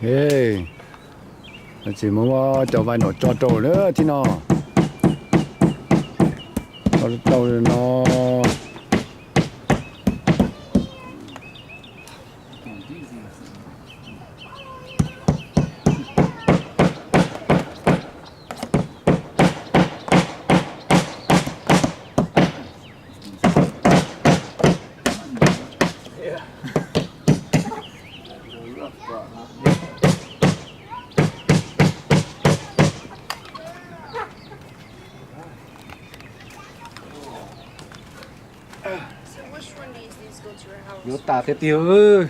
Ê, chỉ muốn cho vài nọ cho trâu nữa thì cho trâu nó So which one do these go to your house? Vô tà thế tiêu ơi.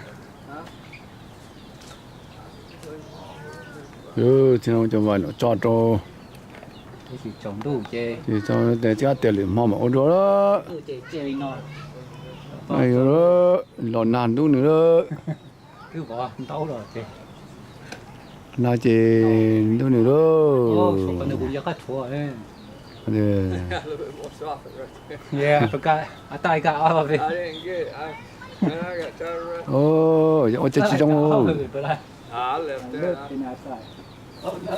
thì nó cho vài nọ cho trâu Thế thì trồng đủ chê. thì cho để cho tiền liền mà ôn đó Chê chê nó. ai đó lò nàn đúng nữa Cứ bỏ không tấu rồi chê. na chỉ đúng nữa Ô, số con này cũng có thua ấy. thì A little bit more soft, right? Yeah, I forgot. I thought I got all of it. I didn't get it. Man, I got tired of it. ô ở trên trong all ô of it, but I I left that. left in outside. Oh no.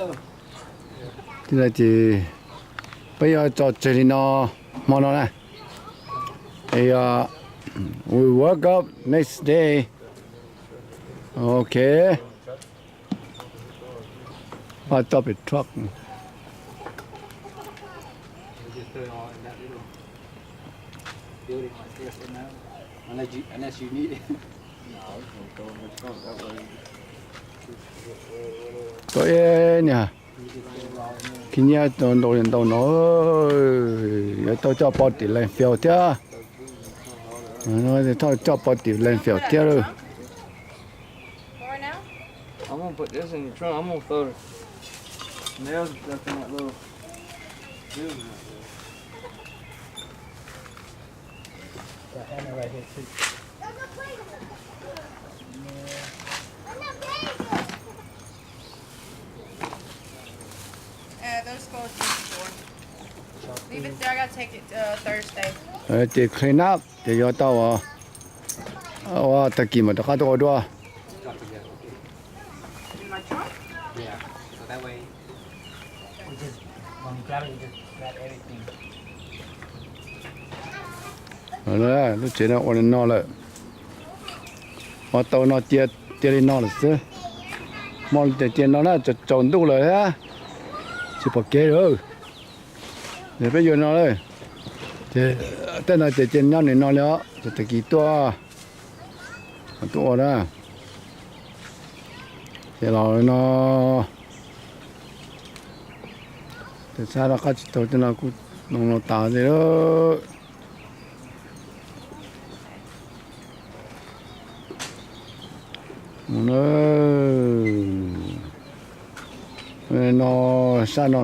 thì là chỉ bây giờ cho chơi nó món nó này thì we woke up next day okay I top it truck You just put it all in that little building like this for now. Unless you need it. có ấy nè khi nhá đồ điện đồ nó tôi cho bao tỷ lên phiếu thế nó thì thôi cho bao tỷ lên phiếu thế rồi For right now? I'm gonna put this in the trunk. I'm gonna throw the nails and stuff in that little building right Got Hannah right here too. Those go to the store. Leave it there. I gotta take it Thursday. thì clean up thì cho tao ta kìm mà tao có đồ Drop together. In my trunk? Yeah. So that way, we just when you grab it, you just grab everything. rồi lúc chế nó ôn nó lại mà tao nó tiệt tiệt nó là chứ món tiệt nó là trộn đủ rồi á chỉ bỏ kế rồi để bây giờ nó đây thì tên là tiệt nó này nó nữa thì tự kỹ to đó thì nó thì sao nó có chỉ cho nó cũng nó tạo gì đó nó sao nó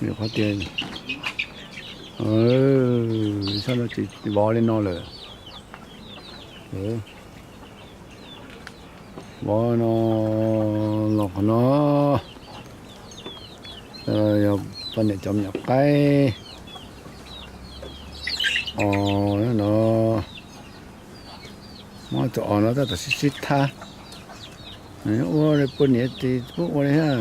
nhiều phát tiền sao nó chỉ bỏ lên nó rồi bỏ nó lọc nó rồi phần này chấm nhập cái nó mà chỗ nó rất là xít tha này ô này bữa nay thì bữa nay ha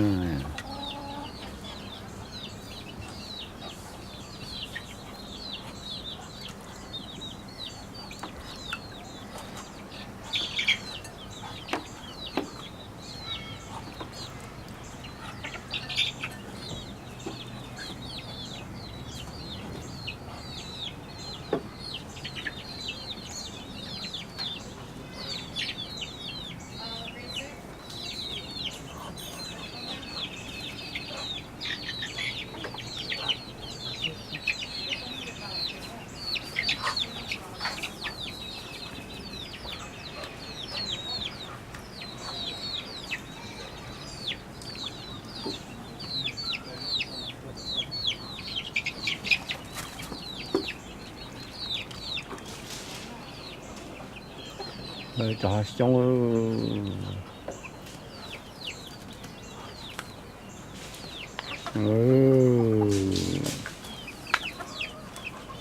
rồi cho trong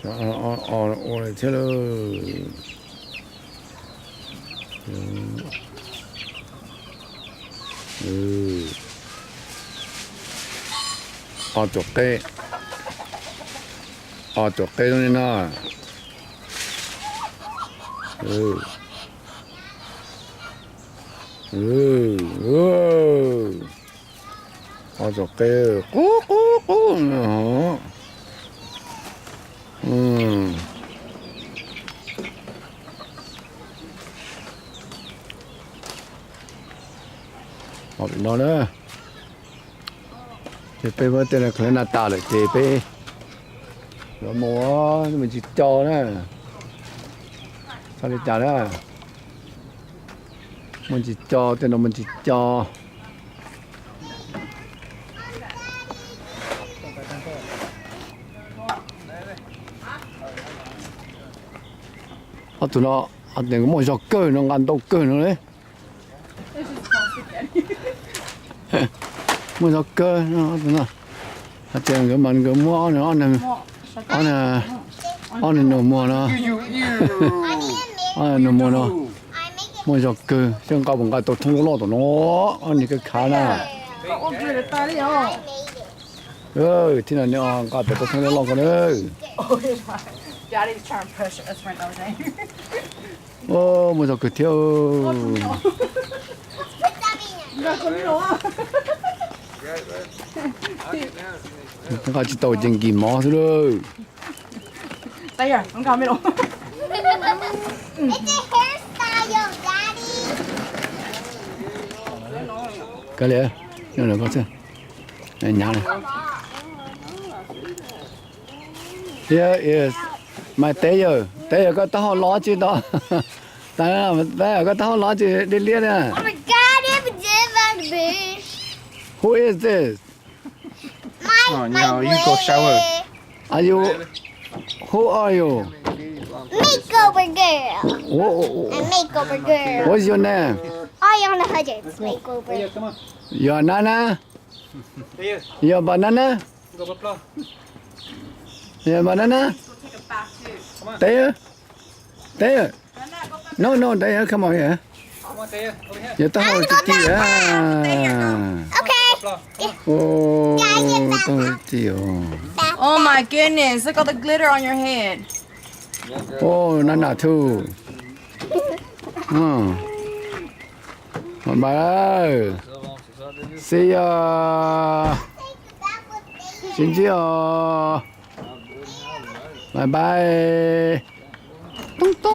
我来吃喽。做雞，做雞嗰啲啦。做雞，咕咕咕，好了呢，这杯我带来可能大了，这杯，有么这么去找呢？啥里找呢？มันจิจอแต่เรามันจิจอเอาตัวเนาะเอาแต่ก็มันจะเกินงานต้องเกินเลย This is plastic Eddie. มันจะเกินเนาะตัวเนาะเอาแต่ก็มันก็มัวเนาะเนี่ยอันนี้หนูมัวเนาะอันนี้หนูมัวเนาะมันจะเกินเชื่อกับผมก็ตัวทุ่งล้อตัวเนาะอันนี้ก็ขาน่ะที่นั่นเนี่ยก็ตัวทุ่งล้อกันเลย Daddy's trying to push us right now. โอ้มันจะเกิดเที่ยว ก็จะโตจริงกี่หมอซะเลย There, I'm coming on. It's a hairstyle, Daddy. cái này nó là có chứ này nhà này here is my tail có tao lo chứ đó tại là có tao lo chứ đi liên nè Oh my God, it was on the bush. who is this My no, you go shower. are you who are you makeover girl. what, A makeover girl. what's your name Ariana Hudgens makeover. Come on. your nana Here, your banana go up floor. your banana Go take a bath too. there no there come on here Come on, there. Over here. giờ tao hỏi chị à Okay. Floor. ô tôi chịu Oh my goodness, look all the glitter on your head. ô nana thu bà ơi see ya xin chào bye bye tung tung